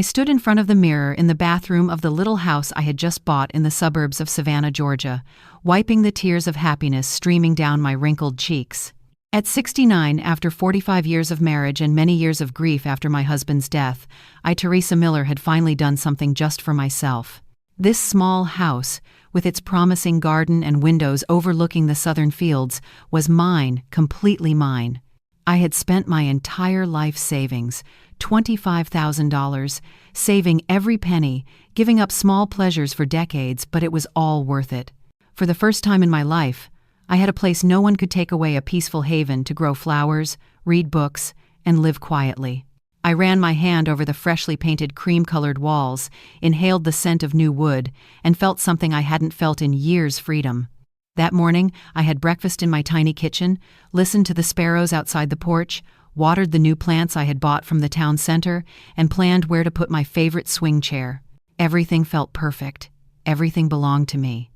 I stood in front of the mirror in the bathroom of the little house I had just bought in the suburbs of Savannah, Georgia, wiping the tears of happiness streaming down my wrinkled cheeks. At 69, after 45 years of marriage and many years of grief after my husband's death, I, Teresa Miller, had finally done something just for myself. This small house, with its promising garden and windows overlooking the southern fields, was mine, completely mine. I had spent my entire life savings, $25,000, saving every penny, giving up small pleasures for decades, but it was all worth it. For the first time in my life, I had a place no one could take away, a peaceful haven to grow flowers, read books, and live quietly. I ran my hand over the freshly painted cream-colored walls, inhaled the scent of new wood, and felt something I hadn't felt in years: freedom. That morning, I had breakfast in my tiny kitchen, listened to the sparrows outside the porch, watered the new plants I had bought from the town center, and planned where to put my favorite swing chair. Everything felt perfect. Everything belonged to me.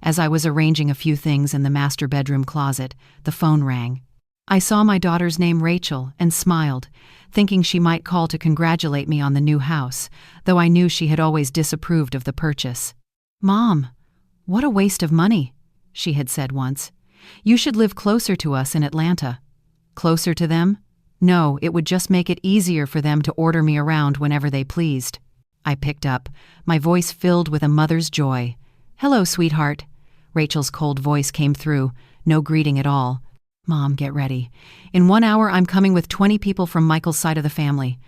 As I was arranging a few things in the master bedroom closet, the phone rang. I saw my daughter's name, Rachel, and smiled, thinking she might call to congratulate me on the new house, though I knew she had always disapproved of the purchase. "Mom, what a waste of money," she had said once. "You should live closer to us in Atlanta." Closer to them? No, it would just make it easier for them to order me around whenever they pleased. I picked up, my voice filled with a mother's joy. "Hello, sweetheart." Rachel's cold voice came through, no greeting at all. "Mom, get ready. In 1 hour I'm coming with 20 people from Michael's side of the family."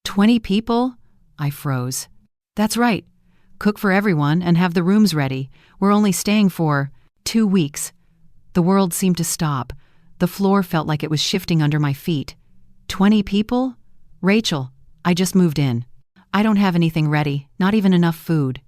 20 people? I froze. "That's right. Cook for everyone and have the rooms ready. We're only staying for 2 weeks." The world seemed to stop. The floor felt like it was shifting under my feet. 20 people? "Rachel, I just moved in. I don't have anything ready, not even enough food."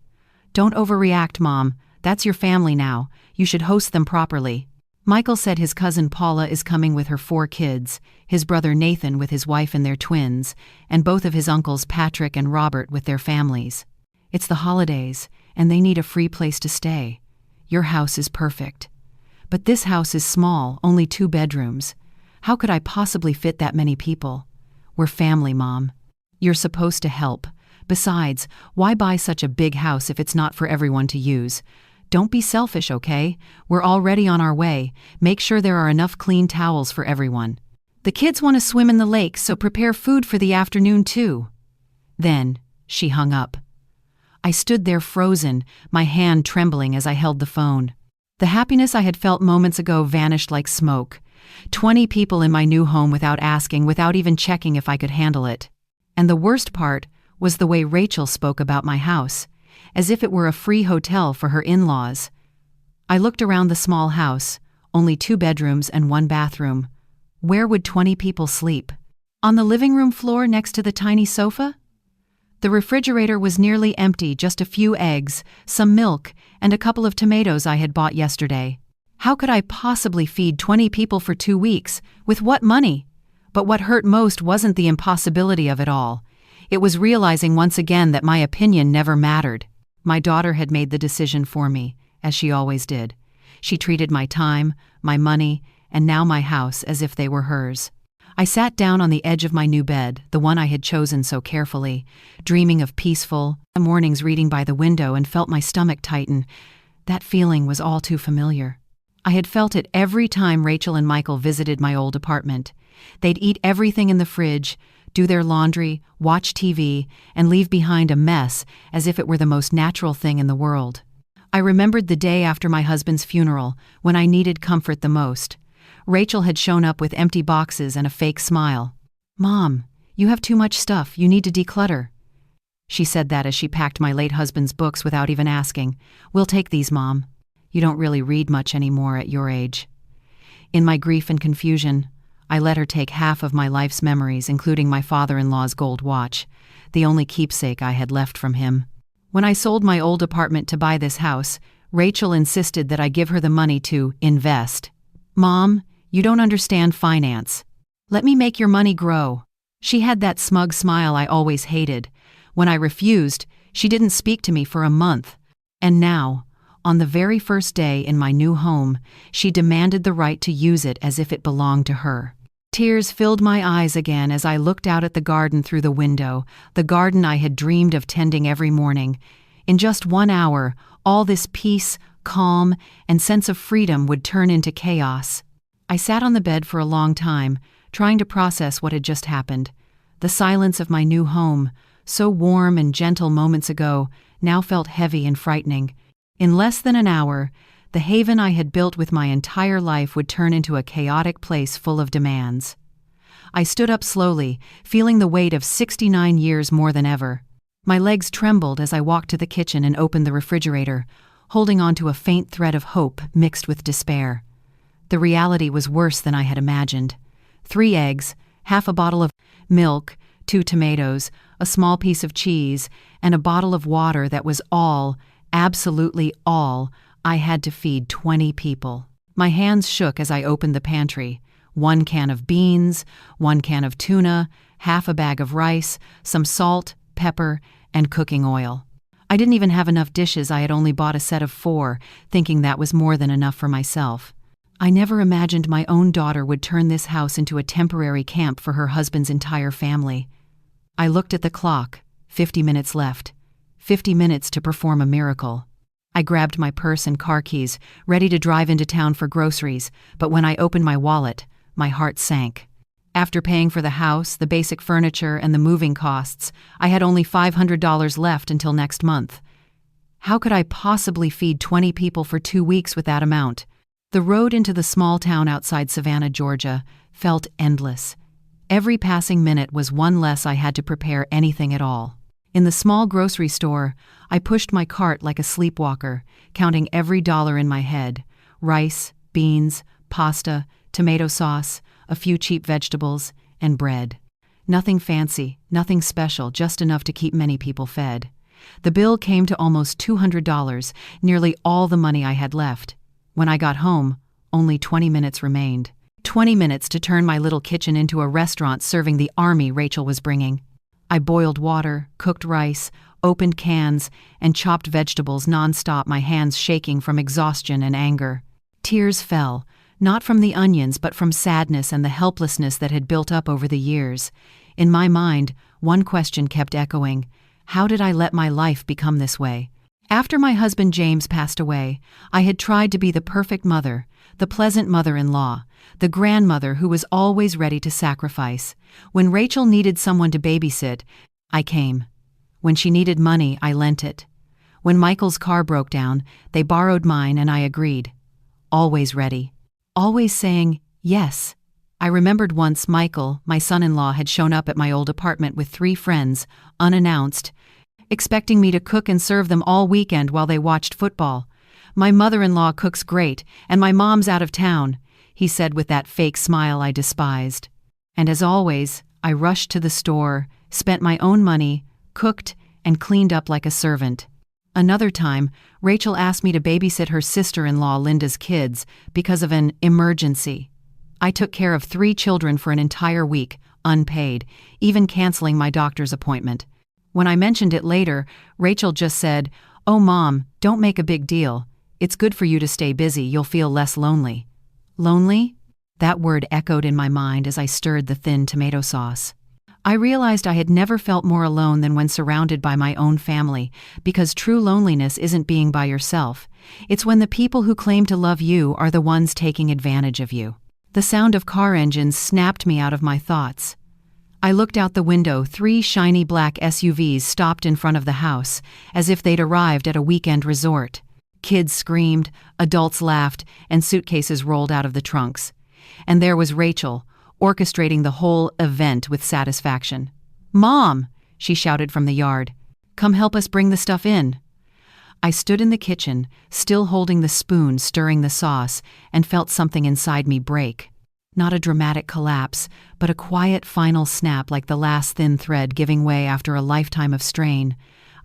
"Don't overreact, Mom. That's your family now. You should host them properly." Michael said his cousin Paula is coming with her 4 kids, his brother Nathan with his wife and their twins, and both of his uncles Patrick and Robert with their families. "It's the holidays, and they need a free place to stay. Your house is perfect. But this house is small, only 2 bedrooms. How could I possibly fit that many people? We're family, Mom. You're supposed to help. Besides, why buy such a big house if it's not for everyone to use? Don't be selfish, okay? We're already on our way. Make sure there are enough clean towels for everyone. The kids want to swim in the lake, so prepare food for the afternoon too." Then, she hung up. I stood there frozen, my hand trembling as I held the phone. The happiness I had felt moments ago vanished like smoke. 20 people in my new home without asking, without even checking if I could handle it. And the worst part was the way Rachel spoke about my house, as if it were a free hotel for her in-laws. I looked around the small house, only 2 bedrooms and 1 bathroom. Where would 20 people sleep? On the living room floor next to the tiny sofa? The refrigerator was nearly empty, just a few eggs, some milk, and a couple of tomatoes I had bought yesterday. How could I possibly feed 20 people for 2 weeks? With what money? But what hurt most wasn't the impossibility of it all. It was realizing once again that my opinion never mattered. My daughter had made the decision for me, as she always did. She treated my time, my money, and now my house as if they were hers. I sat down on the edge of my new bed, the one I had chosen so carefully, dreaming of peaceful mornings reading by the window, and felt my stomach tighten. That feeling was all too familiar. I had felt it every time Rachel and Michael visited my old apartment. They'd eat everything in the fridge, do their laundry, watch TV, and leave behind a mess as if it were the most natural thing in the world. I remembered the day after my husband's funeral, when I needed comfort the most. Rachel had shown up with empty boxes and a fake smile. "Mom, you have too much stuff, you need to declutter." She said that as she packed my late husband's books without even asking. "We'll take these, Mom. You don't really read much anymore at your age." In my grief and confusion, I let her take half of my life's memories, including my father-in-law's gold watch, the only keepsake I had left from him. When I sold my old apartment to buy this house, Rachel insisted that I give her the money to invest. "Mom, you don't understand finance. Let me make your money grow." She had that smug smile I always hated. When I refused, she didn't speak to me for a month. And now, on the very first day in my new home, she demanded the right to use it as if it belonged to her. Tears filled my eyes again as I looked out at the garden through the window, the garden I had dreamed of tending every morning. In just 1 hour, all this peace, calm, and sense of freedom would turn into chaos. I sat on the bed for a long time, trying to process what had just happened. The silence of my new home, so warm and gentle moments ago, now felt heavy and frightening. In less than an hour, the haven I had built with my entire life would turn into a chaotic place full of demands. I stood up slowly, feeling the weight of 69 years more than ever. My legs trembled as I walked to the kitchen and opened the refrigerator, holding on to a faint thread of hope mixed with despair. The reality was worse than I had imagined. 3 eggs, half a bottle of milk, 2 tomatoes, a small piece of cheese, and a bottle of water that was all, absolutely all, I had to feed 20 people. My hands shook as I opened the pantry. 1 can of beans, 1 can of tuna, half a bag of rice, some salt, pepper, and cooking oil. I didn't even have enough dishes. I had only bought a set of 4, thinking that was more than enough for myself. I never imagined my own daughter would turn this house into a temporary camp for her husband's entire family. I looked at the clock. 50 minutes left. 50 minutes to perform a miracle. I grabbed my purse and car keys, ready to drive into town for groceries, but when I opened my wallet, my heart sank. After paying for the house, the basic furniture, and the moving costs, I had only $500 left until next month. How could I possibly feed 20 people for 2 weeks with that amount? The road into the small town outside Savannah, Georgia, felt endless. Every passing minute was one less I had to prepare anything at all. In the small grocery store, I pushed my cart like a sleepwalker, counting every dollar in my head. Rice, beans, pasta, tomato sauce, a few cheap vegetables, and bread. Nothing fancy, nothing special, just enough to keep many people fed. The bill came to almost $200, nearly all the money I had left. When I got home, only 20 minutes remained. 20 minutes to turn my little kitchen into a restaurant serving the army Rachel was bringing. I boiled water, cooked rice, opened cans, and chopped vegetables nonstop, my hands shaking from exhaustion and anger. Tears fell, not from the onions but from sadness and the helplessness that had built up over the years. In my mind, one question kept echoing: how did I let my life become this way? After my husband James passed away, I had tried to be the perfect mother, the pleasant mother-in-law, the grandmother who was always ready to sacrifice. When Rachel needed someone to babysit, I came. When she needed money, I lent it. When Michael's car broke down, they borrowed mine and I agreed. Always ready. Always saying yes. I remembered once Michael, my son-in-law, had shown up at my old apartment with 3 friends, unannounced, expecting me to cook and serve them all weekend while they watched football. "My mother-in-law cooks great, and my mom's out of town," he said with that fake smile I despised. And as always, I rushed to the store, spent my own money, cooked, and cleaned up like a servant. Another time, Rachel asked me to babysit her sister-in-law Linda's kids because of an emergency. I took care of 3 children for an entire week, unpaid, even canceling my doctor's appointment. When I mentioned it later, Rachel just said, "Oh, Mom, don't make a big deal. It's good for you to stay busy, you'll feel less lonely." Lonely? That word echoed in my mind as I stirred the thin tomato sauce. I realized I had never felt more alone than when surrounded by my own family, because true loneliness isn't being by yourself. It's when the people who claim to love you are the ones taking advantage of you. The sound of car engines snapped me out of my thoughts. I looked out the window. 3 shiny black SUVs stopped in front of the house, as if they'd arrived at a weekend resort. Kids screamed, adults laughed, and suitcases rolled out of the trunks. And there was Rachel, orchestrating the whole event with satisfaction. "Mom!" she shouted from the yard. "Come help us bring the stuff in." I stood in the kitchen, still holding the spoon, stirring the sauce, and felt something inside me break. Not a dramatic collapse, but a quiet final snap, like the last thin thread giving way after a lifetime of strain.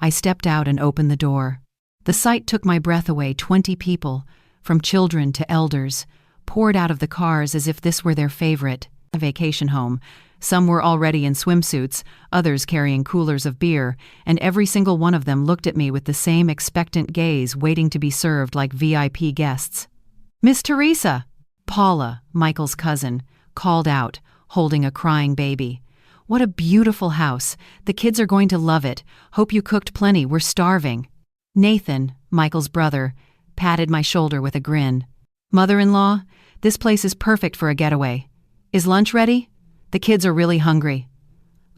I stepped out and opened the door. The sight took my breath away. 20 people, from children to elders, poured out of the cars as if this were their favorite vacation home. Some were already in swimsuits, others carrying coolers of beer, and every single one of them looked at me with the same expectant gaze, waiting to be served like VIP guests. "Miss Teresa!" Paula, Michael's cousin, called out, holding a crying baby. "What a beautiful house. The kids are going to love it. Hope you cooked plenty, we're starving." Nathan, Michael's brother, patted my shoulder with a grin. "Mother-in-law, this place is perfect for a getaway. Is lunch ready? The kids are really hungry."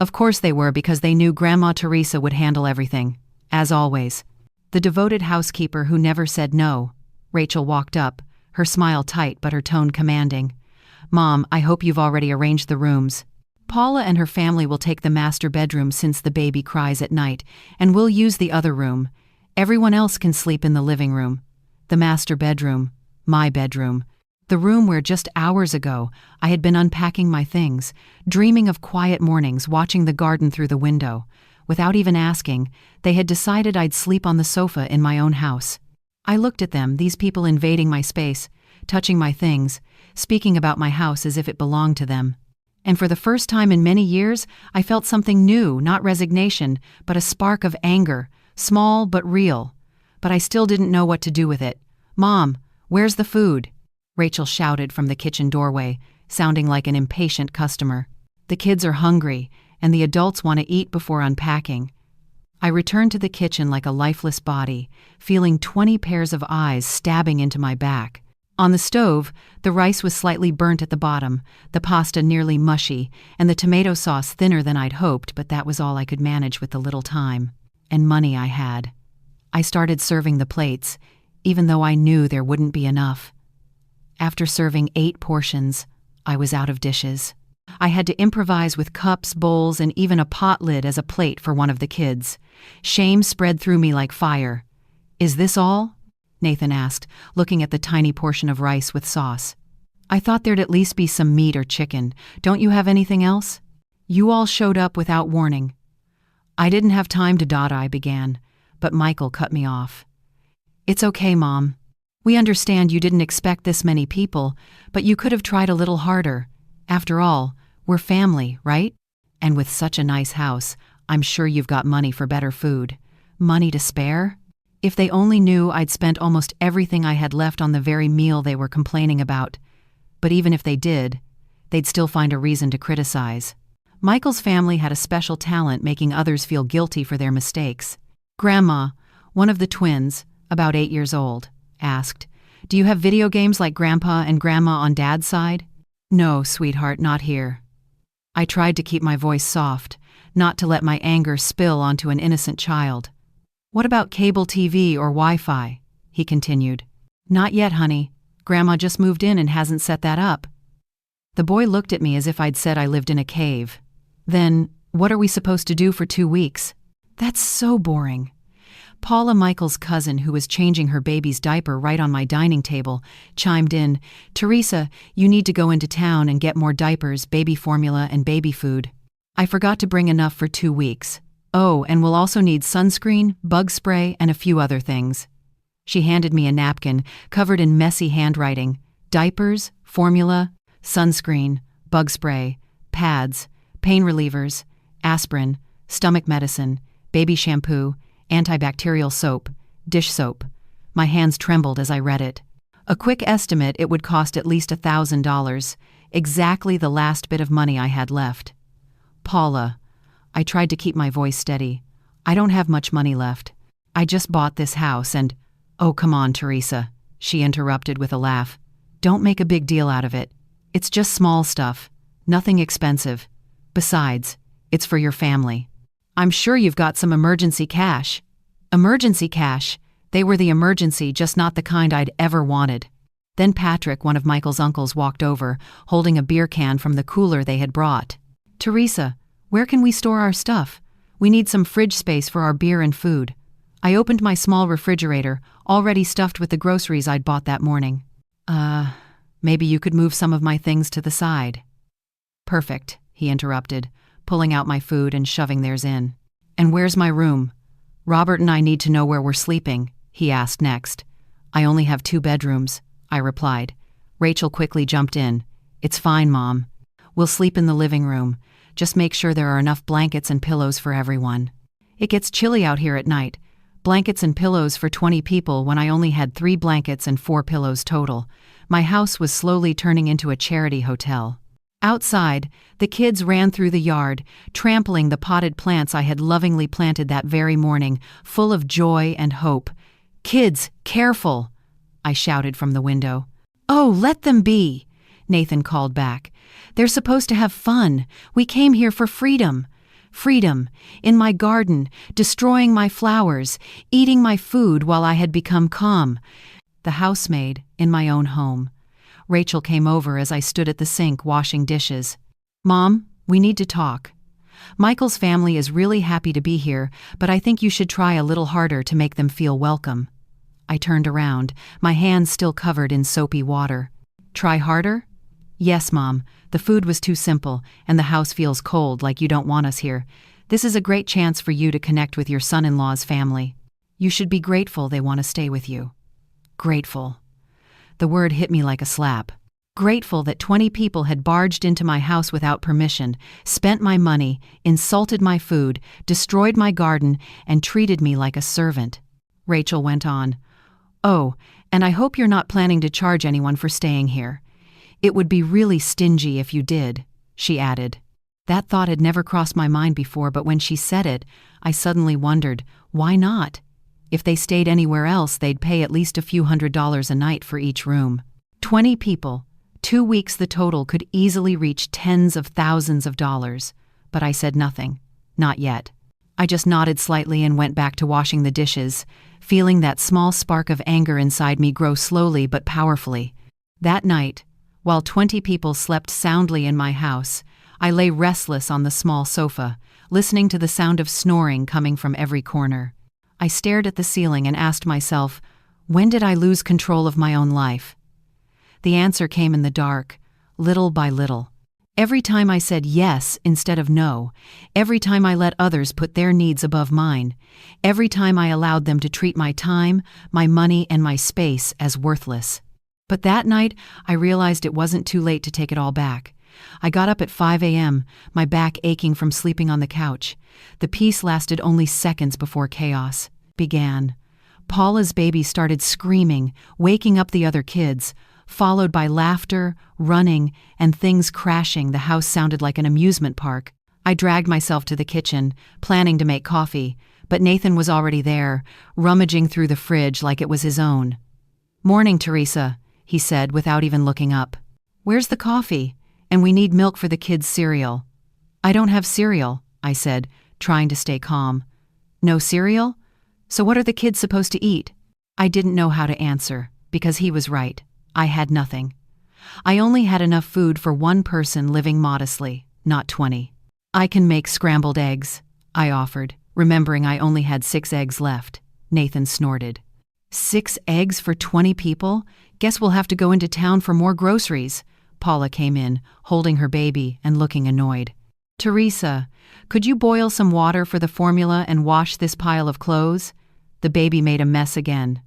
Of course they were, because they knew Grandma Teresa would handle everything, as always. The devoted housekeeper who never said no. Rachel walked up, her smile tight but her tone commanding. "Mom, I hope you've already arranged the rooms. Paula and her family will take the master bedroom since the baby cries at night, and we'll use the other room. Everyone else can sleep in the living room. The master bedroom, my bedroom. The room where just hours ago I had been unpacking my things, dreaming of quiet mornings, watching the garden through the window. Without even asking, they had decided I'd sleep on the sofa in my own house. I looked at them, these people invading my space, touching my things, speaking about my house as if it belonged to them. And for the first time in many years, I felt something new, not resignation, but a spark of anger, small but real. But I still didn't know what to do with it. "Mom, where's the food?" Rachel shouted from the kitchen doorway, sounding like an impatient customer. "The kids are hungry, and the adults want to eat before unpacking." I returned to the kitchen like a lifeless body, feeling 20 pairs of eyes stabbing into my back. On the stove, the rice was slightly burnt at the bottom, the pasta nearly mushy, and the tomato sauce thinner than I'd hoped, but that was all I could manage with the little time and money I had. I started serving the plates, even though I knew there wouldn't be enough. After serving 8 portions, I was out of dishes. I had to improvise with cups, bowls, and even a pot lid as a plate for one of the kids. Shame spread through me like fire. "Is this all?" Nathan asked, looking at the tiny portion of rice with sauce. "I thought there'd at least be some meat or chicken. Don't you have anything else?" "You all showed up without warning." I didn't have time to I began, but Michael cut me off. "It's okay, Mom. We understand you didn't expect this many people, but you could have tried a little harder. After all, we're family, right? And with such a nice house, I'm sure you've got money for better food. Money to spare? If they only knew I'd spent almost everything I had left on the very meal they were complaining about. But even if they did, they'd still find a reason to criticize. Michael's family had a special talent making others feel guilty for their mistakes. Grandma, one of the twins, about 8 years old, asked, "Do you have video games like Grandpa and Grandma on Dad's side?" "No, sweetheart, not here." I tried to keep my voice soft, not to let my anger spill onto an innocent child. "What about cable TV or Wi-Fi?" he continued. "Not yet, honey. Grandma just moved in and hasn't set that up." The boy looked at me as if I'd said I lived in a cave. "Then, what are we supposed to do for 2 weeks?" "That's so boring." Paula, Michael's cousin, who was changing her baby's diaper right on my dining table, chimed in, "Teresa, you need to go into town and get more diapers, baby formula, and baby food. I forgot to bring enough for 2 weeks. Oh, and we'll also need sunscreen, bug spray, and a few other things." She handed me a napkin covered in messy handwriting. Diapers, formula, sunscreen, bug spray, pads, pain relievers, aspirin, stomach medicine, baby shampoo, antibacterial soap, dish soap. My hands trembled as I read it. A quick estimate, it would cost at least $1,000, exactly the last bit of money I had left. "Paula," I tried to keep my voice steady, "I don't have much money left. I just bought this house and—" "Oh, come on, Teresa," she interrupted with a laugh. "Don't make a big deal out of it. It's just small stuff, nothing expensive. Besides, it's for your family. I'm sure you've got some emergency cash." Emergency cash? They were the emergency, just not the kind I'd ever wanted. Then Patrick, one of Michael's uncles, walked over, holding a beer can from the cooler they had brought. "Teresa, where can we store our stuff? We need some fridge space for our beer and food." I opened my small refrigerator, already stuffed with the groceries I'd bought that morning. Maybe you could move some of my things to the side." "Perfect," he interrupted, pulling out my food and shoving theirs in. "And where's my room? Robert and I need to know where we're sleeping," he asked next. "I only have 2 bedrooms," I replied. Rachel quickly jumped in. "It's fine, Mom. We'll sleep in the living room. Just make sure there are enough blankets and pillows for everyone. It gets chilly out here at night. Blankets and pillows for 20 people when I only had 3 blankets and 4 pillows total. My house was slowly turning into a charity hotel. Outside, the kids ran through the yard, trampling the potted plants I had lovingly planted that very morning, full of joy and hope. "Kids, careful!" I shouted from the window. "Oh, let them be," Nathan called back. "They're supposed to have fun. We came here for freedom. Freedom, in my garden, destroying my flowers, eating my food while I had become calm. The housemaid, in my own home. Rachel came over as I stood at the sink washing dishes. "Mom, we need to talk. Michael's family is really happy to be here, but I think you should try a little harder to make them feel welcome." I turned around, my hands still covered in soapy water. "Try harder?" "Yes, Mom. The food was too simple, and the house feels cold, like you don't want us here. This is a great chance for you to connect with your son-in-law's family. You should be grateful they want to stay with you." Grateful. The word hit me like a slap. Grateful that 20 people had barged into my house without permission, spent my money, insulted my food, destroyed my garden, and treated me like a servant. Rachel went on. "Oh, and I hope you're not planning to charge anyone for staying here. It would be really stingy if you did," she added. That thought had never crossed my mind before, but when she said it, I suddenly wondered, why not? If they stayed anywhere else, they'd pay at least a few $100s a night for each room. 20 people, 2 weeks the total could easily reach tens of thousands of dollars. But I said nothing. Not yet. I just nodded slightly and went back to washing the dishes, feeling that small spark of anger inside me grow slowly but powerfully. That night, while 20 people slept soundly in my house, I lay restless on the small sofa, listening to the sound of snoring coming from every corner. I stared at the ceiling and asked myself, when did I lose control of my own life? The answer came in the dark, little by little. Every time I said yes instead of no, every time I let others put their needs above mine, every time I allowed them to treat my time, my money, and my space as worthless. But that night, I realized it wasn't too late to take it all back. I got up at 5 a.m., my back aching from sleeping on the couch. The peace lasted only seconds before chaos began. Paula's baby started screaming, waking up the other kids, followed by laughter, running, and things crashing. The house sounded like an amusement park. I dragged myself to the kitchen, planning to make coffee, but Nathan was already there, rummaging through the fridge like it was his own. "Morning, Teresa," he said without even looking up. "Where's the coffee? And we need milk for the kids' cereal." "I don't have cereal," I said, trying to stay calm. "No cereal? So what are the kids supposed to eat?" I didn't know how to answer, because he was right. I had nothing. I only had enough food for one person living modestly, not 20. "I can make scrambled eggs," I offered, remembering I only had 6 eggs left. Nathan snorted. 6 eggs for 20 people? Guess we'll have to go into town for more groceries." Paula came in, holding her baby and looking annoyed. "Teresa, could you boil some water for the formula and wash this pile of clothes?" The baby made a mess again.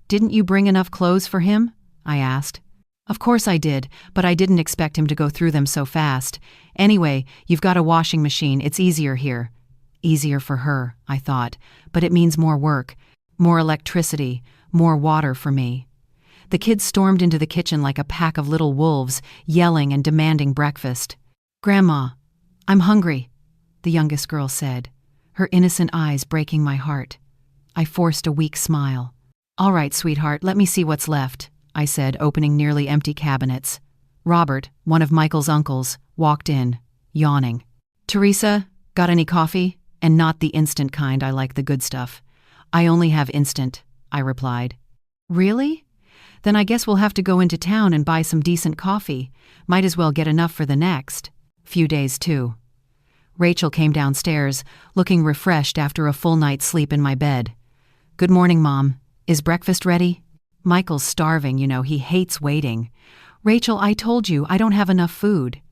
"Didn't you bring enough clothes for him?" I asked. "Of course I did, but I didn't expect him to go through them so fast. Anyway, you've got a washing machine. It's easier here." Easier for her, I thought, but it means more work, more electricity, more water for me. The kids stormed into the kitchen like a pack of little wolves, yelling and demanding breakfast. "Grandma, I'm hungry," the youngest girl said, her innocent eyes breaking my heart. I forced a weak smile. "All right, sweetheart, let me see what's left," I said, opening nearly empty cabinets. Robert, one of Michael's uncles, walked in, yawning. "Teresa, got any coffee? And not the instant kind, I like the good stuff." "I only have instant," I replied. "Really? Then I guess we'll have to go into town and buy some decent coffee. Might as well get enough for the next few days, too." Rachel came downstairs, looking refreshed after a full night's sleep in my bed. "Good morning, Mom. Is breakfast ready?" "Michael's starving, you know, he hates waiting." "Rachel, I told you, I don't have enough food."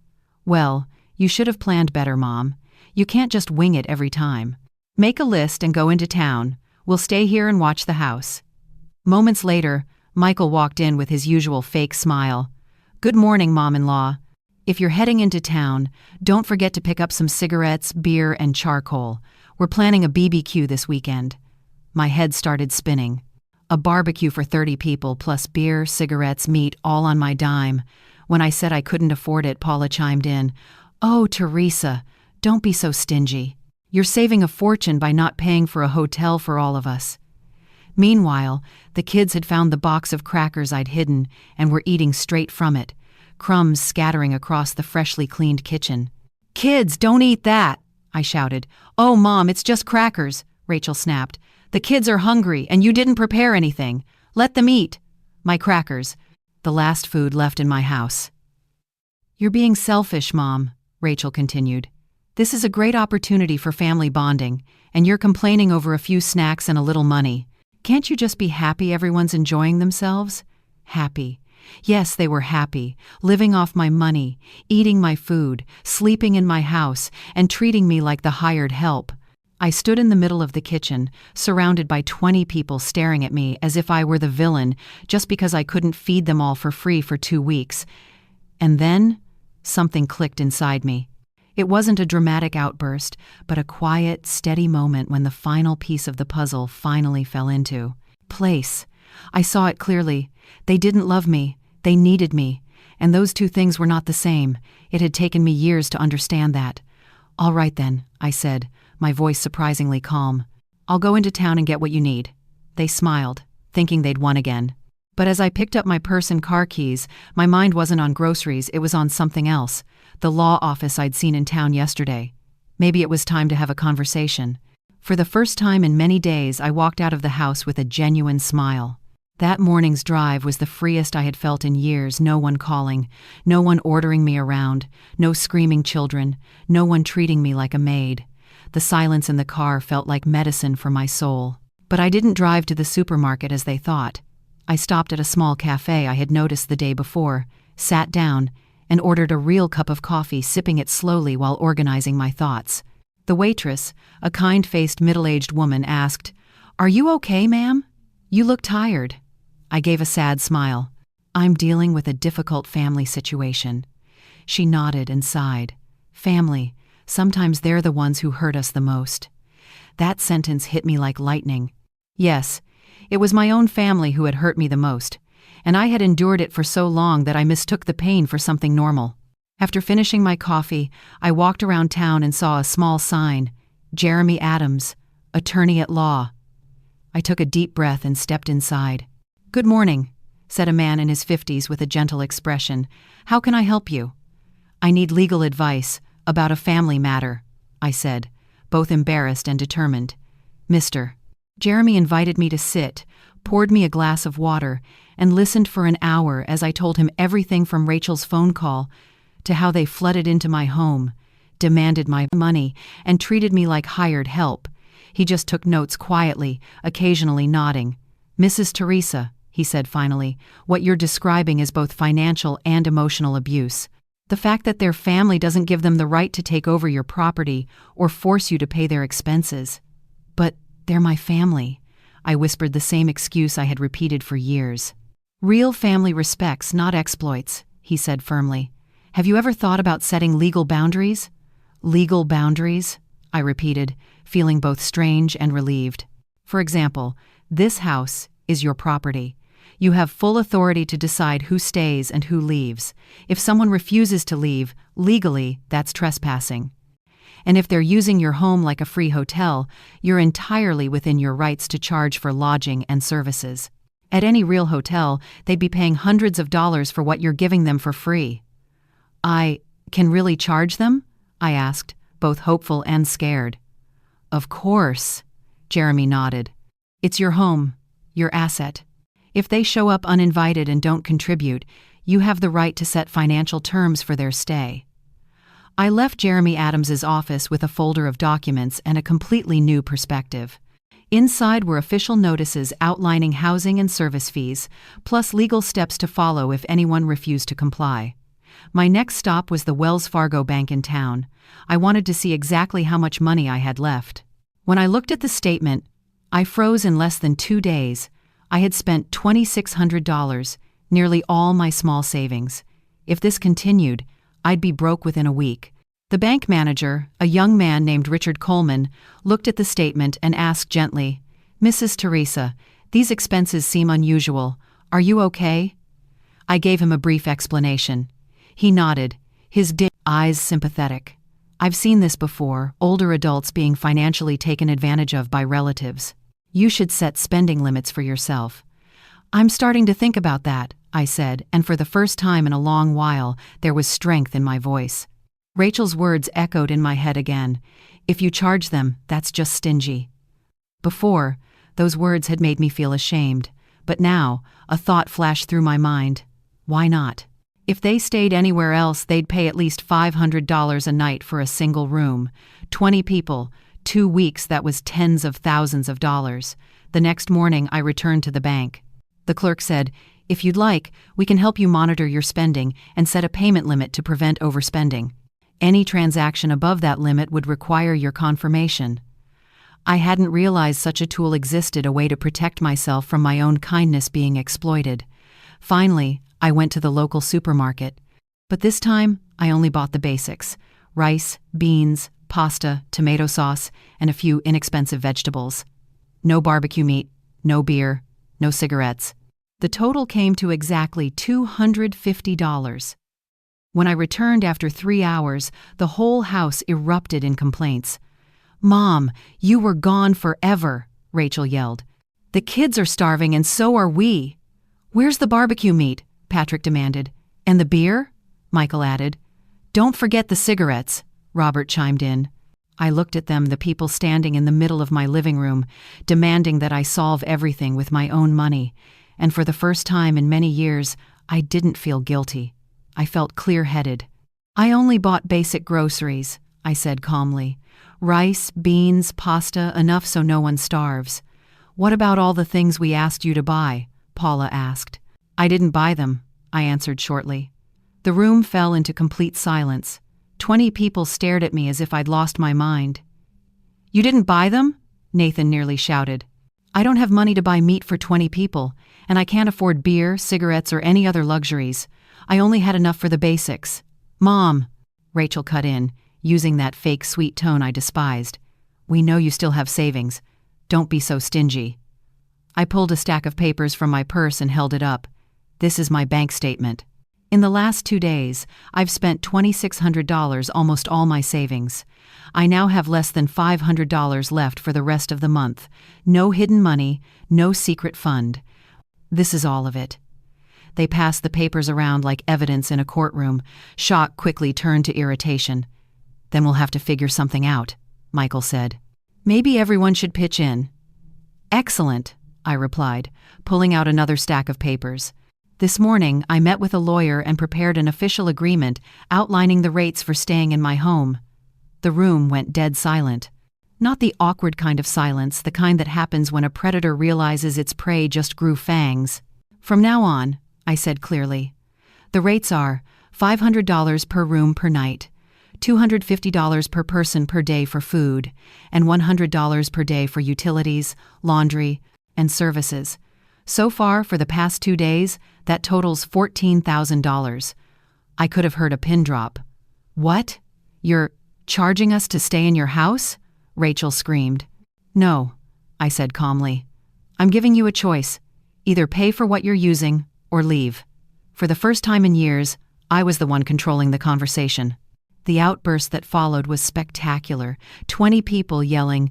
"Well, you should have planned better, Mom. You can't just wing it every time. Make a list and go into town. We'll stay here and watch the house." Moments later, Michael walked in with his usual fake smile. "Good morning, Mom-in-law. If you're heading into town, don't forget to pick up some cigarettes, beer, and charcoal. We're planning a BBQ this weekend." My head started spinning. A barbecue for 30 people plus beer, cigarettes, meat, all on my dime. When I said I couldn't afford it, Paula chimed in. "Oh, Teresa, don't be so stingy. You're saving a fortune by not paying for a hotel for all of us." Meanwhile, the kids had found the box of crackers I'd hidden and were eating straight from it, crumbs scattering across the freshly cleaned kitchen. "Kids, don't eat that!" I shouted. "Oh, Mom, it's just crackers," Rachel snapped. "The kids are hungry and you didn't prepare anything. Let them eat." My crackers, the last food left in my house. "You're being selfish, Mom," Rachel continued. "This is a great opportunity for family bonding, and you're complaining over a few snacks and a little money. Can't you just be happy everyone's enjoying themselves?" Happy. Yes, they were happy, living off my money, eating my food, sleeping in my house, and treating me like the hired help. I stood in the middle of the kitchen, surrounded by 20 people staring at me as if I were the villain just because I couldn't feed them all for free for 2 weeks. And then, something clicked inside me. It wasn't a dramatic outburst, but a quiet, steady moment when the final piece of the puzzle finally fell into place. I saw it clearly. They didn't love me. They needed me. And those two things were not the same. It had taken me years to understand that. "All right then," I said, my voice surprisingly calm. "I'll go into town and get what you need." They smiled, thinking they'd won again. But as I picked up my purse and car keys, my mind wasn't on groceries, it was on something else. The law office I'd seen in town yesterday. Maybe it was time to have a conversation. For the first time in many days, I walked out of the house with a genuine smile. That morning's drive was the freest I had felt in years, no one calling, no one ordering me around, no screaming children, no one treating me like a maid. The silence in the car felt like medicine for my soul. But I didn't drive to the supermarket as they thought. I stopped at a small cafe I had noticed the day before, sat down, and ordered a real cup of coffee, sipping it slowly while organizing my thoughts. The waitress, a kind-faced middle-aged woman, asked, "Are you okay, ma'am? You look tired." I gave a sad smile. "I'm dealing with a difficult family situation." She nodded and sighed. Family, sometimes they're the ones who hurt us the most. That sentence hit me like lightning. Yes, it was my own family who had hurt me the most, and I had endured it for so long that I mistook the pain for something normal. After finishing my coffee, I walked around town and saw a small sign, Jeremy Adams, Attorney at Law. I took a deep breath and stepped inside. "Good morning," said a man in his 50s with a gentle expression. "How can I help you?" "I need legal advice about a family matter," I said, both embarrassed and determined. "Mr." Jeremy invited me to sit, poured me a glass of water, and listened for an hour as I told him everything from Rachel's phone call to how they flooded into my home, demanded my money, and treated me like hired help. He just took notes quietly, occasionally nodding. "Mrs. Teresa," he said finally, "what you're describing is both financial and emotional abuse. The fact that their family doesn't give them the right to take over your property or force you to pay their expenses." "But they're my family," I whispered, the same excuse I had repeated for years. "Real family respects, not exploits," he said firmly. "Have you ever thought about setting legal boundaries?" "Legal boundaries?" I repeated, feeling both strange and relieved. "For example, this house is your property. You have full authority to decide who stays and who leaves. If someone refuses to leave, legally, that's trespassing. And if they're using your home like a free hotel, you're entirely within your rights to charge for lodging and services. At any real hotel, they'd be paying hundreds of dollars for what you're giving them for free." "I can really charge them?" I asked, both hopeful and scared. "Of course," Jeremy nodded. "It's your home, your asset. If they show up uninvited and don't contribute, you have the right to set financial terms for their stay." I left Jeremy Adams's office with a folder of documents and a completely new perspective. Inside were official notices outlining housing and service fees, plus legal steps to follow if anyone refused to comply. My next stop was the Wells Fargo Bank in town. I wanted to see exactly how much money I had left. When I looked at the statement, I froze. In less than 2 days. I had spent $2,600, nearly all my small savings. If this continued, I'd be broke within a week. The bank manager, a young man named Richard Coleman, looked at the statement and asked gently, "Mrs. Teresa, these expenses seem unusual. Are you okay?" I gave him a brief explanation. He nodded, his eyes sympathetic. I've seen this before, older adults being financially taken advantage of by relatives. You should set spending limits for yourself. I'm starting to think about that, I said, and for the first time in a long while, there was strength in my voice. Rachel's words echoed in my head again. If you charge them, that's just stingy. Before, those words had made me feel ashamed, but now, a thought flashed through my mind. Why not? If they stayed anywhere else, they'd pay at least $500 a night for a single room. 20 people, 2 weeks, that was tens of thousands of dollars. The next morning, I returned to the bank. The clerk said, "If you'd like, we can help you monitor your spending and set a payment limit to prevent overspending. Any transaction above that limit would require your confirmation." I hadn't realized such a tool existed, a way to protect myself from my own kindness being exploited. Finally, I went to the local supermarket. But this time, I only bought the basics: rice, beans, pasta, tomato sauce, and a few inexpensive vegetables. No barbecue meat, no beer, no cigarettes. The total came to exactly $250. When I returned after 3 hours, the whole house erupted in complaints. "Mom, you were gone forever," Rachel yelled. "The kids are starving and so are we." "Where's the barbecue meat?" Patrick demanded. "And the beer?" Michael added. "Don't forget the cigarettes," Robert chimed in. I looked at them, the people standing in the middle of my living room, demanding that I solve everything with my own money. And for the first time in many years, I didn't feel guilty. I felt clear-headed. "I only bought basic groceries," I said calmly. "Rice, beans, pasta, enough so no one starves." "What about all the things we asked you to buy?" Paula asked. "I didn't buy them," I answered shortly. The room fell into complete silence. 20 people stared at me as if I'd lost my mind. "You didn't buy them?" Nathan nearly shouted. "I don't have money to buy meat for 20 people, and I can't afford beer, cigarettes, or any other luxuries. I only had enough for the basics." "Mom," Rachel cut in, using that fake sweet tone I despised. "We know you still have savings. Don't be so stingy." I pulled a stack of papers from my purse and held it up. "This is my bank statement. In the last 2 days, I've spent $2,600, almost all my savings. I now have less than $500 left for the rest of the month. No hidden money, no secret fund. This is all of it." They passed the papers around like evidence in a courtroom. Shock quickly turned to irritation. "Then we'll have to figure something out," Michael said. "Maybe everyone should pitch in." "Excellent," I replied, pulling out another stack of papers. This morning, I met with a lawyer and prepared an official agreement outlining the rates for staying in my home. The room went dead silent. Not the awkward kind of silence, the kind that happens when a predator realizes its prey just grew fangs. "From now on," I said clearly, "the rates are $500 per room per night, $250 per person per day for food, and $100 per day for utilities, laundry, and services. So far, for the past 2 days, that totals $14,000. I could have heard a pin drop. "What? You're charging us to stay in your house?" Rachel screamed. "No," I said calmly. "I'm giving you a choice. Either pay for what you're using or leave." For the first time in years, I was the one controlling the conversation. The outburst that followed was spectacular. 20 people yelling,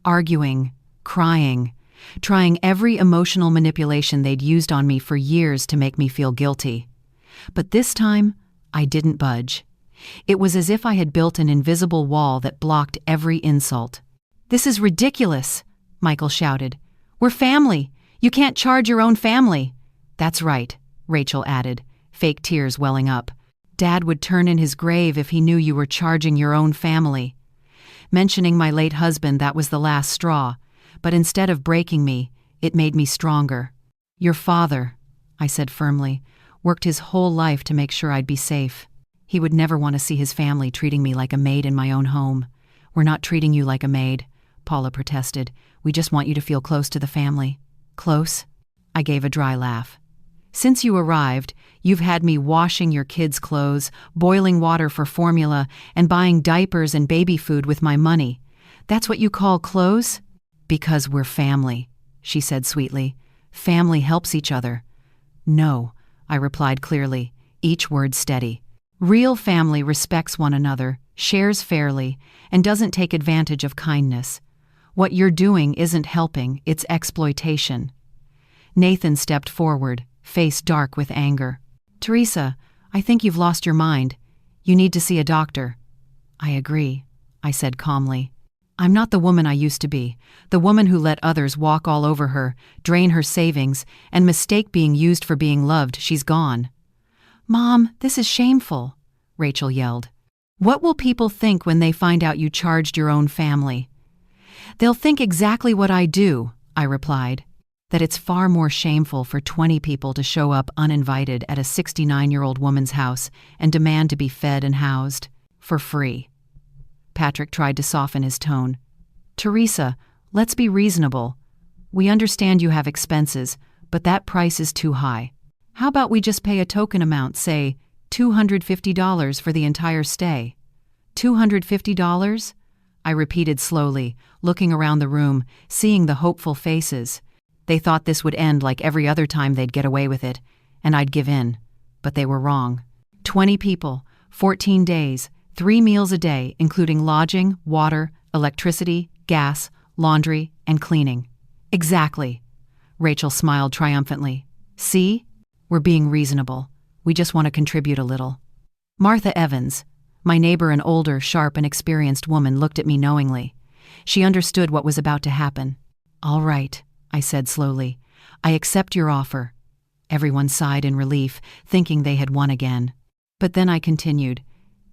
arguing, crying, trying every emotional manipulation they'd used on me for years to make me feel guilty. But this time, I didn't budge. It was as if I had built an invisible wall that blocked every insult. "This is ridiculous," Michael shouted. "We're family. You can't charge your own family." "That's right," Rachel added, fake tears welling up. "Dad would turn in his grave if he knew you were charging your own family." Mentioning my late husband, that was the last straw. But instead of breaking me, it made me stronger. "Your father," I said firmly, "worked his whole life to make sure I'd be safe. He would never want to see his family treating me like a maid in my own home." "We're not treating you like a maid," Paula protested. "We just want you to feel close to the family." "Close?" I gave a dry laugh. "Since you arrived, you've had me washing your kids' clothes, boiling water for formula, and buying diapers and baby food with my money. That's what you call close?" "Because we're family," she said sweetly. "Family helps each other." "No," I replied clearly, each word steady. Real family respects one another, shares fairly, and doesn't take advantage of kindness. What you're doing isn't helping, it's exploitation. Nathan stepped forward, face dark with anger. Teresa, I think you've lost your mind. You need to see a doctor. I agree, I said calmly. I'm not the woman I used to be, the woman who let others walk all over her, drain her savings, and mistake being used for being loved. She's gone. Mom, this is shameful, Rachel yelled. What will people think when they find out you charged your own family? They'll think exactly what I do, I replied, that it's far more shameful for 20 people to show up uninvited at a 69-year-old woman's house and demand to be fed and housed for free. Patrick tried to soften his tone. Teresa, let's be reasonable. We understand you have expenses, but that price is too high. How about we just pay a token amount, say, $250 for the entire stay? $250? I repeated slowly, looking around the room, seeing the hopeful faces. They thought this would end like every other time they'd get away with it, and I'd give in. But they were wrong. 20 people, 14 days, 3 meals a day, including lodging, water, electricity, gas, laundry, and cleaning. Exactly. Rachel smiled triumphantly. See? We're being reasonable. We just want to contribute a little. Martha Evans, my neighbor, an older, sharp, and experienced woman, looked at me knowingly. She understood what was about to happen. All right, I said slowly. I accept your offer. Everyone sighed in relief, thinking they had won again. But then I continued.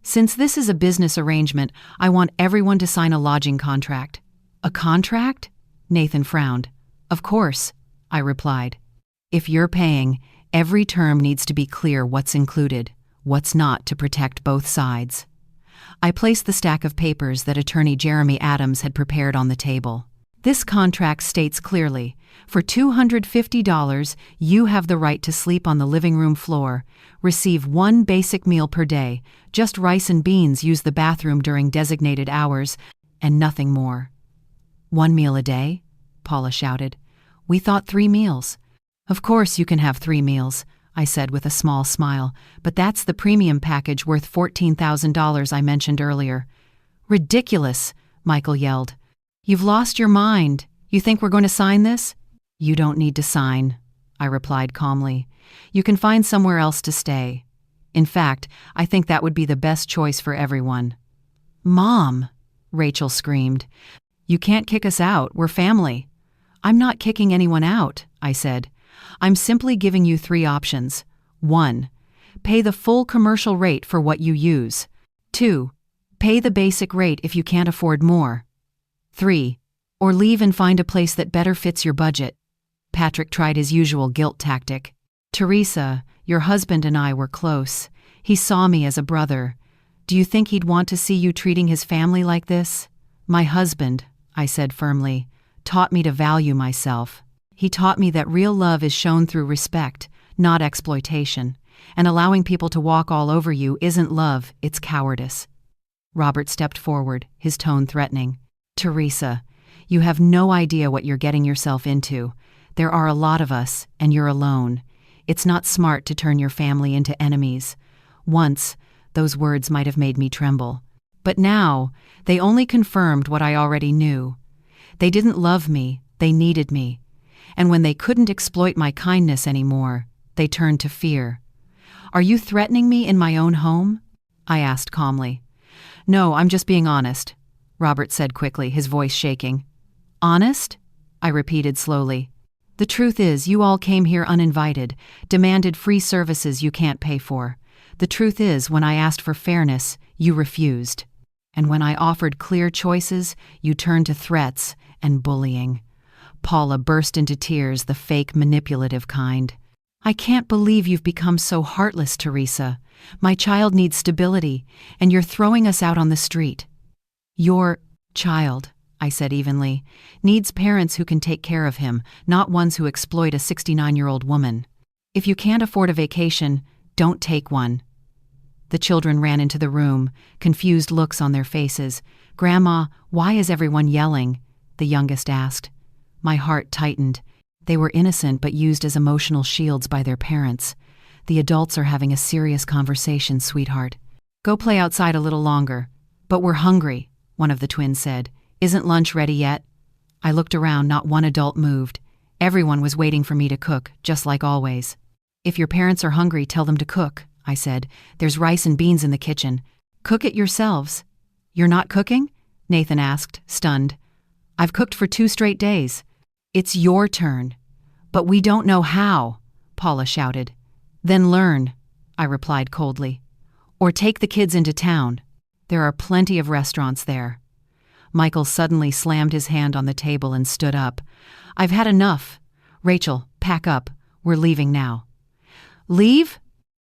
Since this is a business arrangement, I want everyone to sign a lodging contract. A contract? Nathan frowned. Of course, I replied. If you're paying, every term needs to be clear what's included, what's not, to protect both sides. I placed the stack of papers that attorney Jeremy Adams had prepared on the table. This contract states clearly, for $250, you have the right to sleep on the living room floor, receive 1 basic meal per day, just rice and beans, use the bathroom during designated hours, and nothing more. 1 meal a day? Paula shouted. We thought 3 meals. Of course you can have 3 meals, I said with a small smile, but that's the premium package worth $14,000 I mentioned earlier. Ridiculous, Michael yelled. You've lost your mind. You think we're going to sign this? You don't need to sign, I replied calmly. You can find somewhere else to stay. In fact, I think that would be the best choice for everyone. Mom, Rachel screamed. You can't kick us out. We're family. I'm not kicking anyone out, I said. I'm simply giving you 3 options. 1. Pay the full commercial rate for what you use. 2. Pay the basic rate if you can't afford more. 3. Or leave and find a place that better fits your budget. Patrick tried his usual guilt tactic. Teresa, your husband and I were close. He saw me as a brother. Do you think he'd want to see you treating his family like this? My husband, I said firmly, taught me to value myself. He taught me that real love is shown through respect, not exploitation, and allowing people to walk all over you isn't love, it's cowardice. Robert stepped forward, his tone threatening. Teresa, you have no idea what you're getting yourself into. There are a lot of us, and you're alone. It's not smart to turn your family into enemies. Once, those words might have made me tremble. But now, they only confirmed what I already knew. They didn't love me, they needed me. And when they couldn't exploit my kindness anymore, they turned to fear. Are you threatening me in my own home? I asked calmly. No, I'm just being honest, Robert said quickly, his voice shaking. Honest? I repeated slowly. The truth is, you all came here uninvited, demanded free services you can't pay for. The truth is, when I asked for fairness, you refused. And when I offered clear choices, you turned to threats and bullying. Paula burst into tears, the fake, manipulative kind. I can't believe you've become so heartless, Teresa. My child needs stability, and you're throwing us out on the street. Your child, I said evenly, needs parents who can take care of him, not ones who exploit a 69-year-old woman. If you can't afford a vacation, don't take one. The children ran into the room, confused looks on their faces. Grandma, why is everyone yelling? The youngest asked. My heart tightened. They were innocent but used as emotional shields by their parents. The adults are having a serious conversation, sweetheart. Go play outside a little longer. But we're hungry, one of the twins said. Isn't lunch ready yet? I looked around, not one adult moved. Everyone was waiting for me to cook, just like always. If your parents are hungry, tell them to cook, I said. There's rice and beans in the kitchen. Cook it yourselves. You're not cooking? Nathan asked, stunned. I've cooked for 2 straight days. It's your turn. But we don't know how, Paula shouted. Then learn, I replied coldly. Or take the kids into town. There are plenty of restaurants there. Michael suddenly slammed his hand on the table and stood up. I've had enough. Rachel, pack up. We're leaving now. Leave?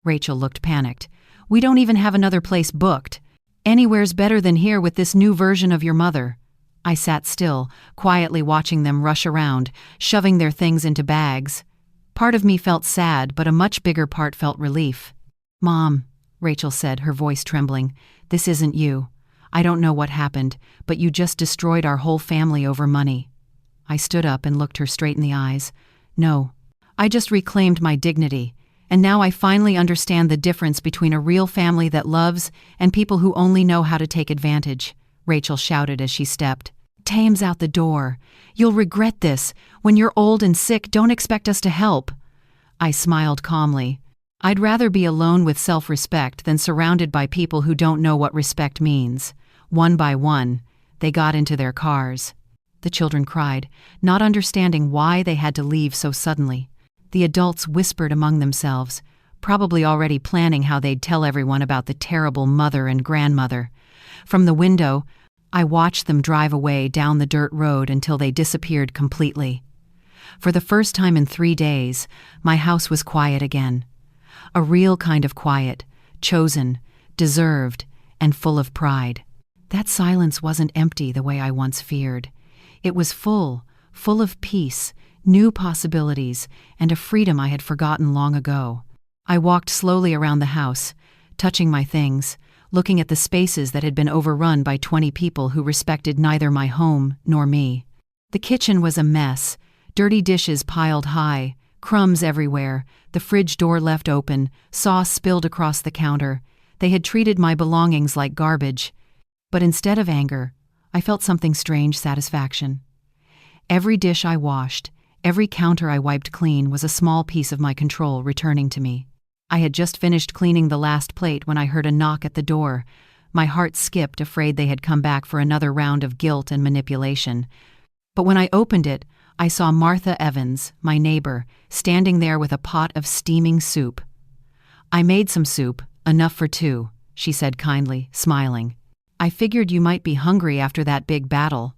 Rachel looked panicked. We don't even have another place booked. Anywhere's better than here with this new version of your mother. I sat still, quietly watching them rush around, shoving their things into bags. Part of me felt sad, but a much bigger part felt relief. Mom, Rachel said, her voice trembling, this isn't you. I don't know what happened, but you just destroyed our whole family over money. I stood up and looked her straight in the eyes. No, I just reclaimed my dignity, and now I finally understand the difference between a real family that loves and people who only know how to take advantage, Rachel shouted as she stepped. Tame's out the door. You'll regret this. When you're old and sick, don't expect us to help. I smiled calmly. I'd rather be alone with self-respect than surrounded by people who don't know what respect means. One by one, they got into their cars. The children cried, not understanding why they had to leave so suddenly. The adults whispered among themselves, probably already planning how they'd tell everyone about the terrible mother and grandmother. From the window, I watched them drive away down the dirt road until they disappeared completely. For the first time in 3 days, my house was quiet again. A real kind of quiet, chosen, deserved, and full of pride. That silence wasn't empty the way I once feared. It was full of peace, new possibilities, and a freedom I had forgotten long ago. I walked slowly around the house, touching my things, looking at the spaces that had been overrun by 20 people who respected neither my home nor me. The kitchen was a mess, dirty dishes piled high, crumbs everywhere, the fridge door left open, sauce spilled across the counter. They had treated my belongings like garbage. But instead of anger, I felt something strange satisfaction. Every dish I washed, every counter I wiped clean was a small piece of my control returning to me. I had just finished cleaning the last plate when I heard a knock at the door. My heart skipped, afraid they had come back for another round of guilt and manipulation. But when I opened it, I saw Martha Evans, my neighbor, standing there with a pot of steaming soup. I made some soup, enough for 2, she said kindly, smiling. I figured you might be hungry after that big battle.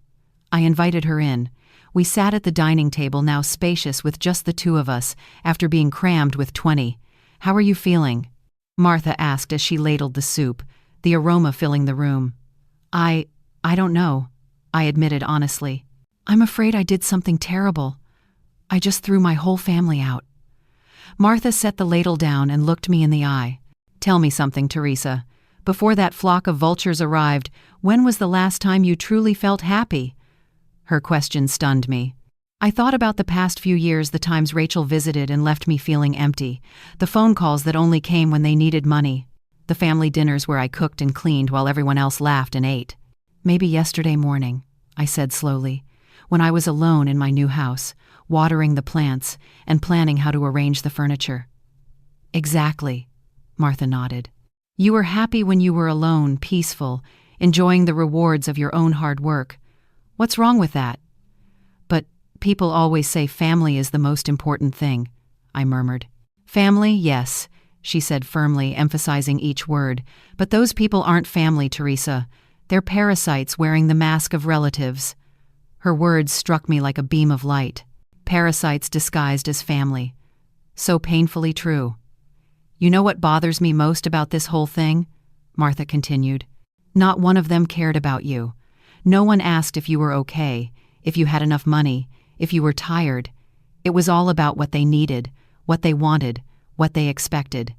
I invited her in. We sat at the dining table, now spacious with just the 2 of us, after being crammed with 20. How are you feeling? Martha asked as she ladled the soup, the aroma filling the room. I don't know, I admitted honestly. I'm afraid I did something terrible. I just threw my whole family out. Martha set the ladle down and looked me in the eye. Tell me something, Teresa. Before that flock of vultures arrived, when was the last time you truly felt happy? Her question stunned me. I thought about the past few years, the times Rachel visited and left me feeling empty, the phone calls that only came when they needed money, the family dinners where I cooked and cleaned while everyone else laughed and ate. Maybe yesterday morning, I said slowly, when I was alone in my new house, watering the plants and planning how to arrange the furniture. Exactly, Martha nodded. You were happy when you were alone, peaceful, enjoying the rewards of your own hard work. What's wrong with that? But people always say family is the most important thing, I murmured. Family, yes, she said firmly, emphasizing each word. But those people aren't family, Teresa. They're parasites wearing the mask of relatives. Her words struck me like a beam of light. Parasites disguised as family. So painfully true. You know what bothers me most about this whole thing? Martha continued. Not one of them cared about you. No one asked if you were okay, if you had enough money, if you were tired. It was all about what they needed, what they wanted, what they expected.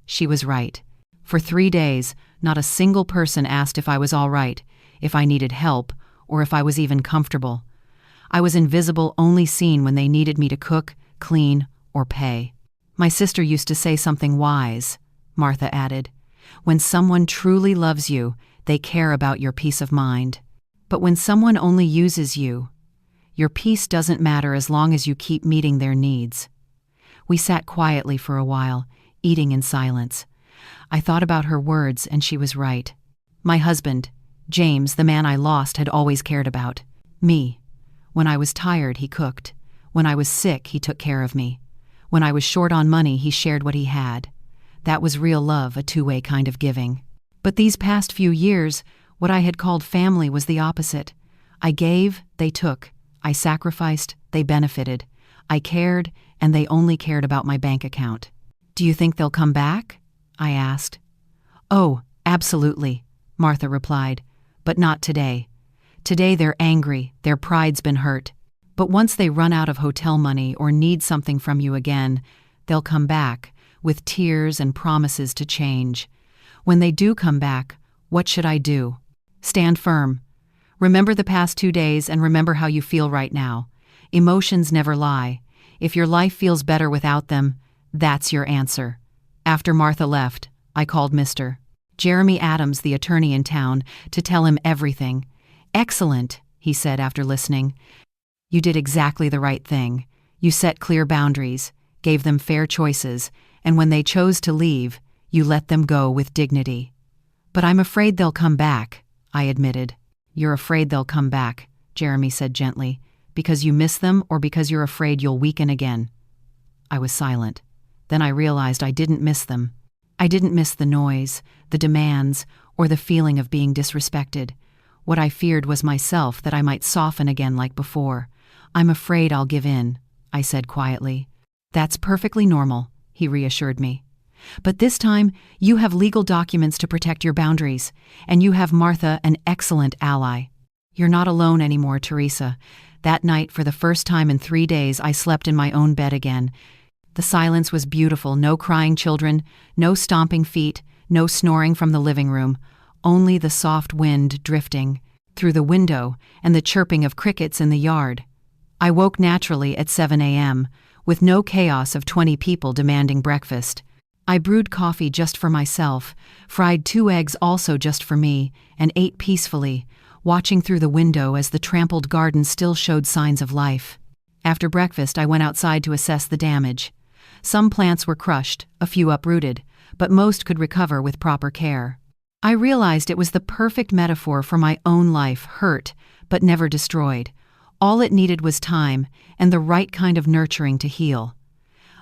She was right. For 3 days, not a single person asked if I was all right, if I needed help, or if I was even comfortable. I was invisible, only seen when they needed me to cook, clean, or pay. My sister used to say something wise, Martha added. When someone truly loves you, they care about your peace of mind. But when someone only uses you, your peace doesn't matter as long as you keep meeting their needs. We sat quietly for a while, eating in silence. I thought about her words, and she was right. My husband, James, the man I lost, had always cared about me. When I was tired, he cooked. When I was sick, he took care of me. When I was short on money, he shared what he had. That was real love, a two-way kind of giving. But these past few years, what I had called family was the opposite. I gave, they took. I sacrificed, they benefited. I cared, and they only cared about my bank account. Do you think they'll come back? I asked. Oh, absolutely, Martha replied. But not today. Today they're angry, their pride's been hurt. But once they run out of hotel money or need something from you again, they'll come back, with tears and promises to change. When they do come back, what should I do? Stand firm. Remember the past 2 days and remember how you feel right now. Emotions never lie. If your life feels better without them, that's your answer. After Martha left, I called Mr. Jeremy Adams, the attorney in town, to tell him everything. Excellent, he said after listening. You did exactly the right thing. You set clear boundaries, gave them fair choices, and when they chose to leave, you let them go with dignity. But I'm afraid they'll come back, I admitted. You're afraid they'll come back, Jeremy said gently, because you miss them or because you're afraid you'll weaken again. I was silent. Then I realized I didn't miss them. I didn't miss the noise, the demands, or the feeling of being disrespected. What I feared was myself, that I might soften again like before. I'm afraid I'll give in, I said quietly. That's perfectly normal, he reassured me. But this time, you have legal documents to protect your boundaries, and you have Martha, an excellent ally. You're not alone anymore, Teresa. That night, for the first time in 3 days, I slept in my own bed again. The silence was beautiful, no crying children, no stomping feet, no snoring from the living room, only the soft wind drifting through the window and the chirping of crickets in the yard. I woke naturally at 7 a.m., with no chaos of 20 people demanding breakfast. I brewed coffee just for myself, fried 2 eggs also just for me, and ate peacefully, watching through the window as the trampled garden still showed signs of life. After breakfast, I went outside to assess the damage. Some plants were crushed, a few uprooted, but most could recover with proper care. I realized it was the perfect metaphor for my own life, hurt, but never destroyed. All it needed was time and the right kind of nurturing to heal.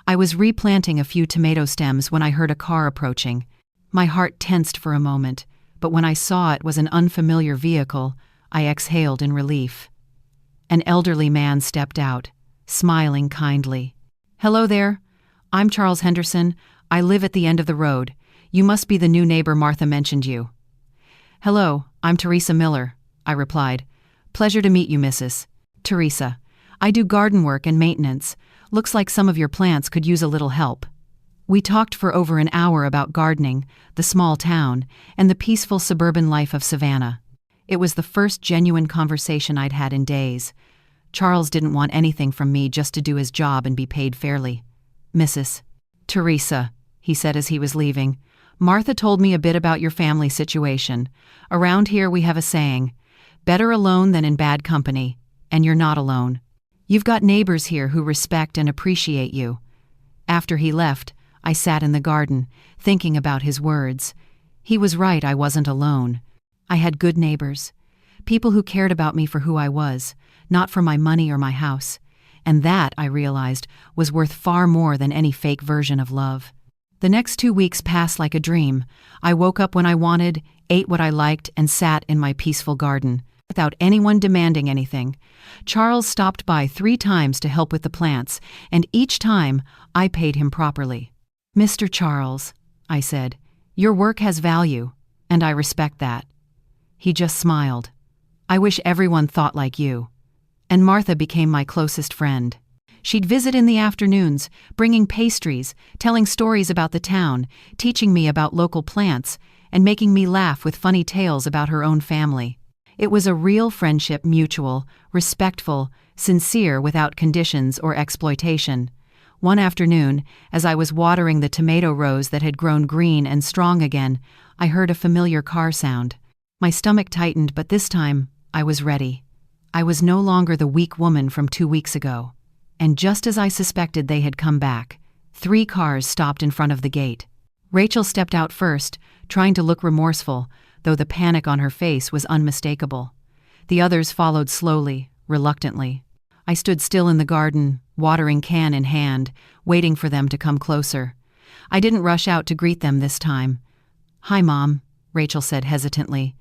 I was replanting a few tomato stems when I heard a car approaching. My heart tensed for a moment, but when I saw it was an unfamiliar vehicle, I exhaled in relief. An elderly man stepped out, smiling kindly. "Hello there. I'm Charles Henderson. I live at the end of the road. You must be the new neighbor Martha mentioned you." "Hello, I'm Teresa Miller," I replied. "Pleasure to meet you, Mrs. Teresa. I do garden work and maintenance. Looks like some of your plants could use a little help." We talked for over an hour about gardening, the small town, and the peaceful suburban life of Savannah. It was the first genuine conversation I'd had in days. Charles didn't want anything from me, just to do his job and be paid fairly. "Mrs. Teresa," he said as he was leaving, "Martha told me a bit about your family situation. Around here we have a saying, 'Better alone than in bad company,' and you're not alone. You've got neighbors here who respect and appreciate you." After he left, I sat in the garden, thinking about his words. He was right, I wasn't alone. I had good neighbors, people who cared about me for who I was, not for my money or my house. And that, I realized, was worth far more than any fake version of love. The next 2 weeks passed like a dream. I woke up when I wanted, ate what I liked, and sat in my peaceful garden, without anyone demanding anything. Charles stopped by 3 times to help with the plants, and each time I paid him properly. "Mr. Charles," I said, "your work has value, and I respect that." He just smiled. "I wish everyone thought like you." And Martha became my closest friend. She'd visit in the afternoons, bringing pastries, telling stories about the town, teaching me about local plants, and making me laugh with funny tales about her own family. It was a real friendship, mutual, respectful, sincere, without conditions or exploitation. One afternoon, as I was watering the tomato rows that had grown green and strong again, I heard a familiar car sound. My stomach tightened, but this time, I was ready. I was no longer the weak woman from 2 weeks ago. And just as I suspected they had come back, 3 cars stopped in front of the gate. Rachel stepped out first, trying to look remorseful, though the panic on her face was unmistakable. The others followed slowly, reluctantly. I stood still in the garden, watering can in hand, waiting for them to come closer. I didn't rush out to greet them this time. "Hi, Mom," Rachel said hesitantly.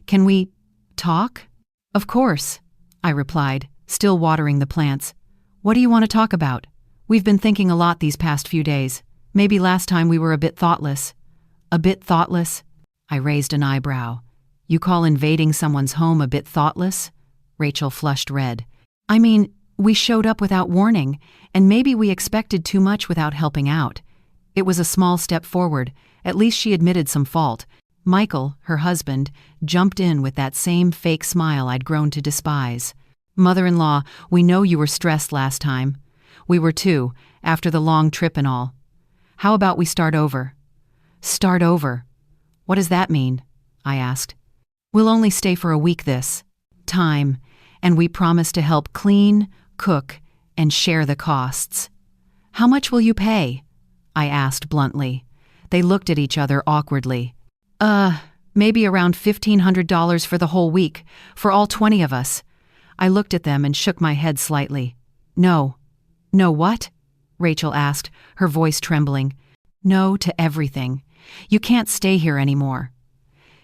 "Can we talk?" "Of course," I replied, still watering the plants. "What do you want to talk about? We've been thinking a lot these past few days. Maybe last time we were a bit thoughtless." "A bit thoughtless?" I raised an eyebrow. "You call invading someone's home a bit thoughtless?" Rachel flushed red. "I mean, we showed up without warning, and maybe we expected too much without helping out." It was a small step forward. At least she admitted some fault. Michael, her husband, jumped in with that same fake smile I'd grown to despise. "Mother-in-law, we know you were stressed last time. We were too, after the long trip and all. How about we start over?" "Start over? What does that mean?" I asked. "We'll only stay for a week this time, and we promise to help clean, cook, and share the costs." "How much will you pay?" I asked bluntly. They looked at each other awkwardly. Maybe around $1,500 for the whole week, for all 20 of us." I looked at them and shook my head slightly. "No." "No what?" Rachel asked, her voice trembling. "No to everything. You can't stay here anymore."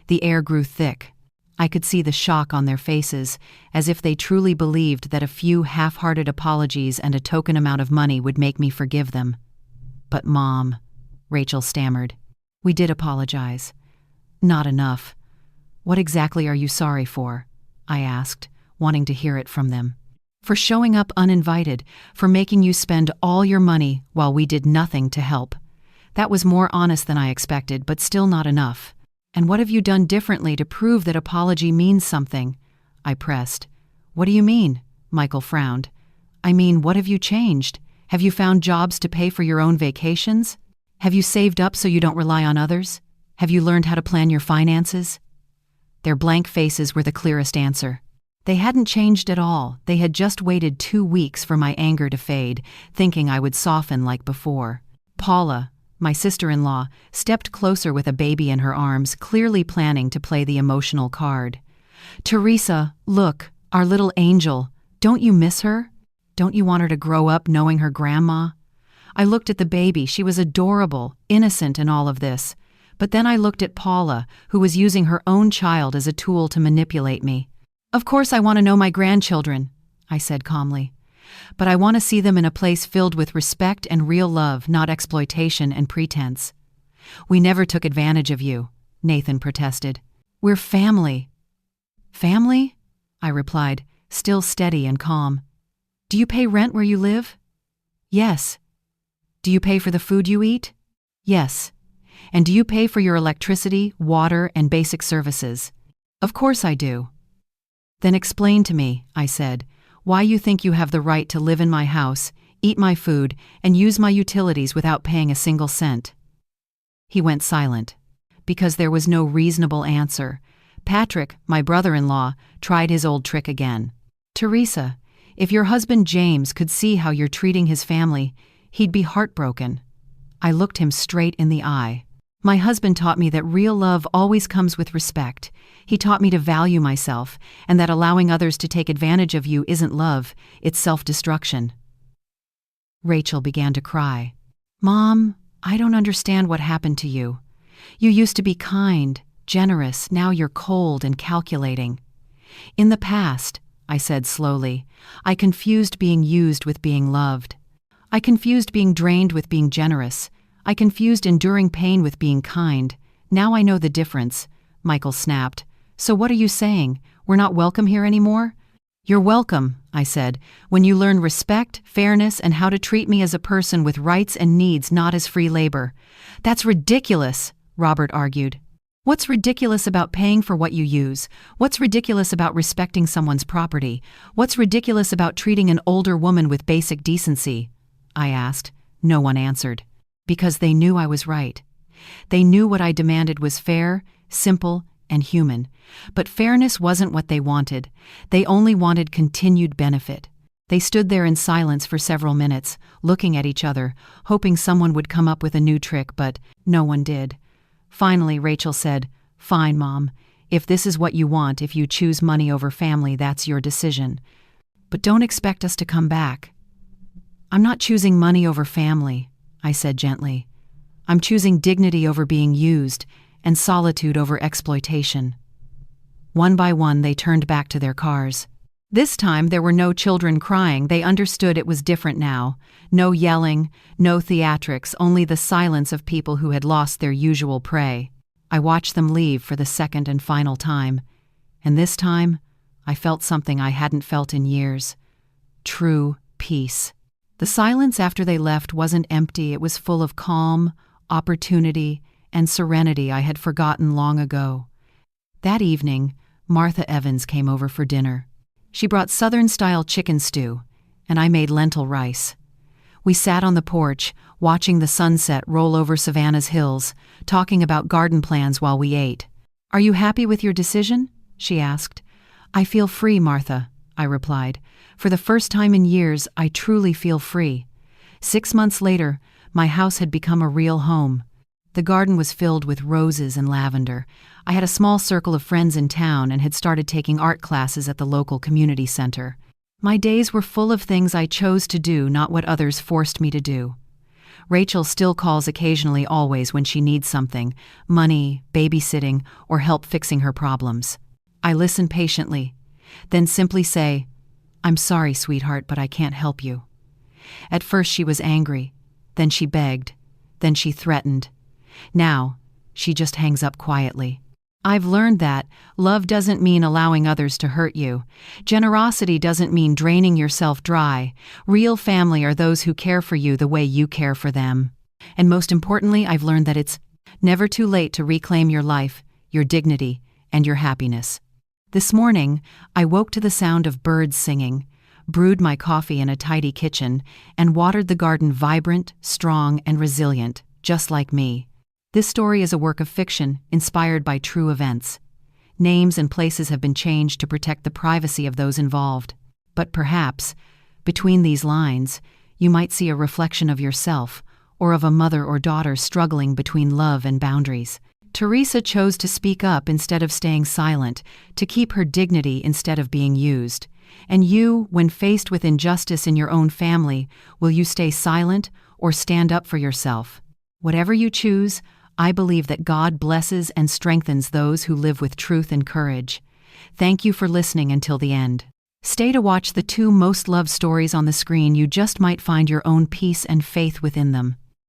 The air grew thick. I could see the shock on their faces, as if they truly believed that a few half-hearted apologies and a token amount of money would make me forgive them. "But Mom," Rachel stammered. "We did apologize. Not enough." "What exactly are you sorry for?" I asked, wanting to hear it from them. "For showing up uninvited, for making you spend all your money while we did nothing to help. That was more honest than I expected, but still not enough." "And what have you done differently to prove that apology means something?" I pressed. "What do you mean?" Michael frowned. "I mean, what have you changed? Have you found jobs to pay for your own vacations? Have you saved up so you don't rely on others? Have you learned how to plan your finances?" Their blank faces were the clearest answer. They hadn't changed at all. They had just waited 2 weeks for my anger to fade, thinking I would soften like before. Paula, my sister-in-law, stepped closer with a baby in her arms, clearly planning to play the emotional card. "Teresa, look, our little angel. Don't you miss her? Don't you want her to grow up knowing her grandma?" I looked at the baby. She was adorable, innocent in all of this. But then I looked at Paula, who was using her own child as a tool to manipulate me. "Of course I want to know my grandchildren," I said calmly. "But I want to see them in a place filled with respect and real love, not exploitation and pretense." "We never took advantage of you," Nathan protested. "We're family." "Family?" I replied, still steady and calm. "Do you pay rent where you live?" "Yes." "Do you pay for the food you eat?" "Yes." "And do you pay for your electricity, water, and basic services?" "Of course I do." "Then explain to me," I said, "why you think you have the right to live in my house, eat my food, and use my utilities without paying a single cent." He went silent. Because there was no reasonable answer. Patrick, my brother-in-law, tried his old trick again. "Teresa, if your husband James could see how you're treating his family, he'd be heartbroken." I looked him straight in the eye. "My husband taught me that real love always comes with respect. He taught me to value myself, and that allowing others to take advantage of you isn't love, it's self-destruction." Rachel began to cry. "Mom, I don't understand what happened to you. You used to be kind, generous, now you're cold and calculating." "In the past," I said slowly, "I confused being used with being loved. I confused being drained with being generous. I confused enduring pain with being kind. Now I know the difference," Michael snapped. "So what are you saying? We're not welcome here anymore?" "You're welcome," I said, "when you learn respect, fairness, and how to treat me as a person with rights and needs, not as free labor." "That's ridiculous," Robert argued. "What's ridiculous about paying for what you use? What's ridiculous about respecting someone's property? What's ridiculous about treating an older woman with basic decency?" I asked, No one answered. Because they knew I was right. They knew what I demanded was fair, simple, and human. But fairness wasn't what they wanted. They only wanted continued benefit. They stood there in silence for several minutes, looking at each other, hoping someone would come up with a new trick, but no one did. Finally, Rachel said, "Fine, Mom. If this is what you want, if you choose money over family, that's your decision. But don't expect us to come back." "I'm not choosing money over family," I said gently. "I'm choosing dignity over being used, and solitude over exploitation." One by one, they turned back to their cars. This time, there were no children crying. They understood it was different now. No yelling, no theatrics, only the silence of people who had lost their usual prey. I watched them leave for the second and final time. And this time, I felt something I hadn't felt in years. True peace. The silence after they left wasn't empty. It was full of calm, opportunity, and serenity I had forgotten long ago. That evening, Martha Evans came over for dinner. She brought Southern-style chicken stew, and I made lentil rice. We sat on the porch, watching the sunset roll over Savannah's hills, talking about garden plans while we ate. "Are you happy with your decision?" she asked. "I feel free, Martha," I replied. "For the first time in years, I truly feel free." 6 months later, my house had become a real home. The garden was filled with roses and lavender. I had a small circle of friends in town and had started taking art classes at the local community center. My days were full of things I chose to do, not what others forced me to do. Rachel still calls occasionally, always when she needs something: money, babysitting, or help fixing her problems. I listen patiently, then simply say, "I'm sorry, sweetheart, but I can't help you." At first she was angry, then she begged, then she threatened. Now, she just hangs up quietly. I've learned that love doesn't mean allowing others to hurt you. Generosity doesn't mean draining yourself dry. Real family are those who care for you the way you care for them. And most importantly, I've learned that it's never too late to reclaim your life, your dignity, and your happiness. This morning, I woke to the sound of birds singing, brewed my coffee in a tidy kitchen, and watered the garden vibrant, strong, and resilient, just like me. This story is a work of fiction inspired by true events. Names and places have been changed to protect the privacy of those involved. But perhaps, between these lines, you might see a reflection of yourself or of a mother or daughter struggling between love and boundaries. Teresa chose to speak up instead of staying silent, to keep her dignity instead of being used. And you, when faced with injustice in your own family, will you stay silent or stand up for yourself? Whatever you choose, I believe that God blesses and strengthens those who live with truth and courage. Thank you for listening until the end. Stay to watch the 2 most loved stories on the screen. You just might find your own peace and faith within them.